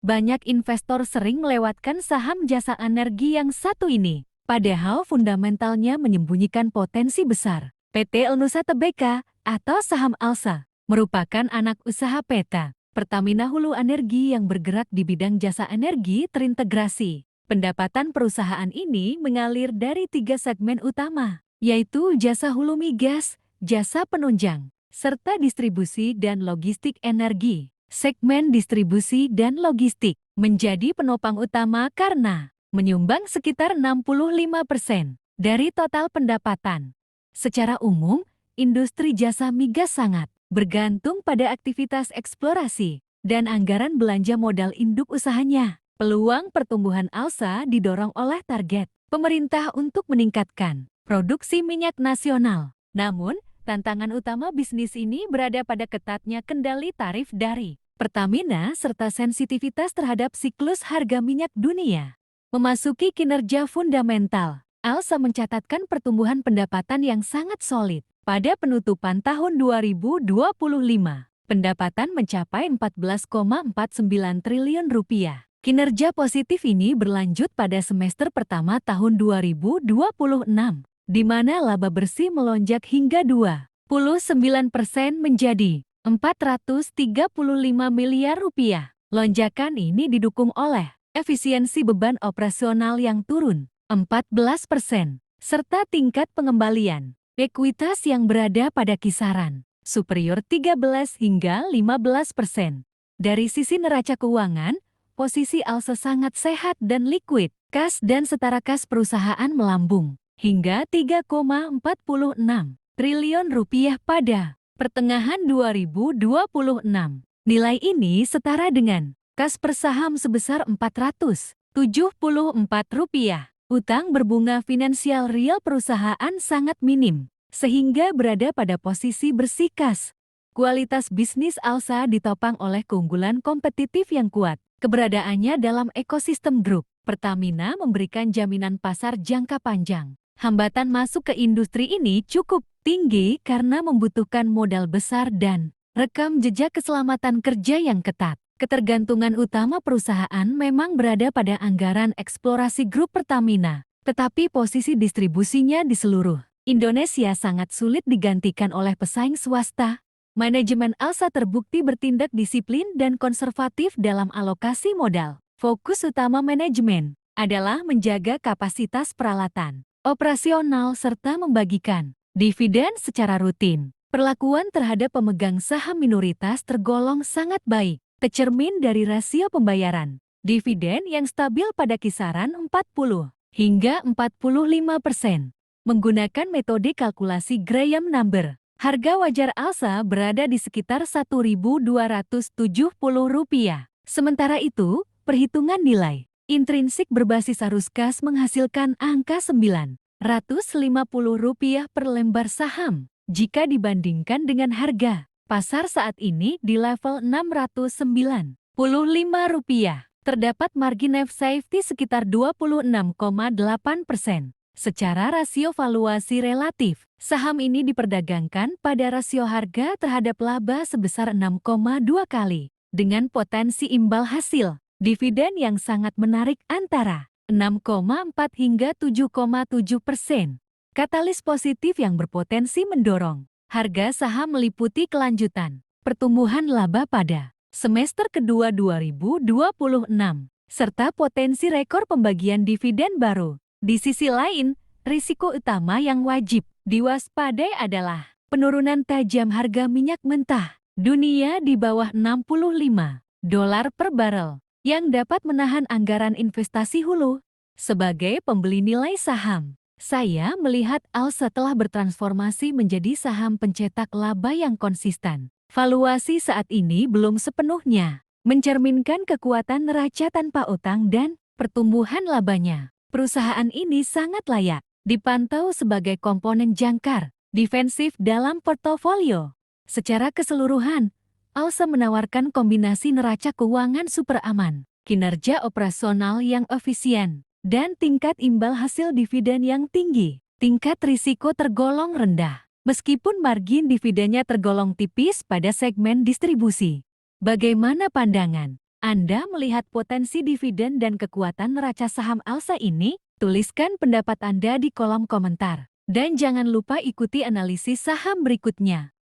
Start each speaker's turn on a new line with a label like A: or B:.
A: Banyak investor sering melewatkan saham jasa energi yang satu ini, padahal fundamentalnya menyembunyikan potensi besar. PT Elnusa Tbk atau saham ALSA merupakan anak usaha PT Pertamina Hulu Energi yang bergerak di bidang jasa energi terintegrasi. Pendapatan perusahaan ini mengalir dari 3 segmen utama, yaitu jasa hulu migas, jasa penunjang, serta distribusi dan logistik energi. Segmen distribusi dan logistik menjadi penopang utama karena menyumbang sekitar 65% dari total pendapatan. Secara umum, industri jasa migas sangat bergantung pada aktivitas eksplorasi dan anggaran belanja modal induk usahanya. Peluang pertumbuhan ALSA didorong oleh target pemerintah untuk meningkatkan produksi minyak nasional. Namun, tantangan utama bisnis ini berada pada ketatnya kendali tarif dari Pertamina serta sensitivitas terhadap siklus harga minyak dunia. Memasuki kinerja fundamental, ALSA mencatatkan pertumbuhan pendapatan yang sangat solid. Pada penutupan tahun 2025, pendapatan mencapai 14,49 triliun rupiah. Kinerja positif ini berlanjut pada semester pertama tahun 2026, di mana laba bersih melonjak hingga 29% menjadi 435 miliar rupiah. Lonjakan ini didukung oleh efisiensi beban operasional yang turun 14%, serta tingkat pengembalian ekuitas yang berada pada kisaran superior 13 hingga 15%. Dari sisi neraca keuangan, posisi ALSA sangat sehat dan liquid. Kas dan setara kas perusahaan melambung hingga 3,46 triliun rupiah pada pertengahan 2026. Nilai ini setara dengan kas per saham sebesar Rp474. Utang berbunga finansial real perusahaan sangat minim, sehingga berada pada posisi bersih kas. Kualitas bisnis ALSA ditopang oleh keunggulan kompetitif yang kuat. Keberadaannya dalam ekosistem grup Pertamina memberikan jaminan pasar jangka panjang. Hambatan masuk ke industri ini cukup tinggi karena membutuhkan modal besar dan rekam jejak keselamatan kerja yang ketat. Ketergantungan utama perusahaan memang berada pada anggaran eksplorasi grup Pertamina, tetapi posisi distribusinya di seluruh Indonesia sangat sulit digantikan oleh pesaing swasta. Manajemen ALSA terbukti bertindak disiplin dan konservatif dalam alokasi modal. Fokus utama manajemen adalah menjaga kapasitas peralatan operasional serta membagikan dividen secara rutin. Perlakuan terhadap pemegang saham minoritas tergolong sangat baik, tercermin dari rasio pembayaran dividen yang stabil pada kisaran 40 hingga 45%. Menggunakan metode kalkulasi Graham Number, harga wajar ALSA berada di sekitar Rp1.270. Sementara itu, perhitungan nilai intrinsik berbasis arus kas menghasilkan angka Rp950 per lembar saham jika dibandingkan dengan harga pasar saat ini di level Rp695. Terdapat margin of safety sekitar 26,8%. Secara rasio valuasi relatif, saham ini diperdagangkan pada rasio harga terhadap laba sebesar 6,2 kali, dengan potensi imbal hasil dividen yang sangat menarik antara 6,4 hingga 7,7%. Katalis positif yang berpotensi mendorong harga saham meliputi kelanjutan pertumbuhan laba pada semester kedua 2026, serta potensi rekor pembagian dividen baru. Di sisi lain, risiko utama yang wajib diwaspadai adalah penurunan tajam harga minyak mentah dunia di bawah $65 per barel yang dapat menahan anggaran investasi hulu. Sebagai pembeli nilai saham, saya melihat ALSA telah bertransformasi menjadi saham pencetak laba yang konsisten. Valuasi saat ini belum sepenuhnya mencerminkan kekuatan neraca tanpa utang dan pertumbuhan labanya. Perusahaan ini sangat layak dipantau sebagai komponen jangkar defensif dalam portofolio. Secara keseluruhan, ALSA menawarkan kombinasi neraca keuangan super aman, kinerja operasional yang efisien, dan tingkat imbal hasil dividen yang tinggi. Tingkat risiko tergolong rendah, meskipun margin dividennya tergolong tipis pada segmen distribusi. Bagaimana pandangan Anda melihat potensi dividen dan kekuatan neraca saham Alsa ini? Tuliskan pendapat Anda di kolom komentar. Dan jangan lupa ikuti analisis saham berikutnya.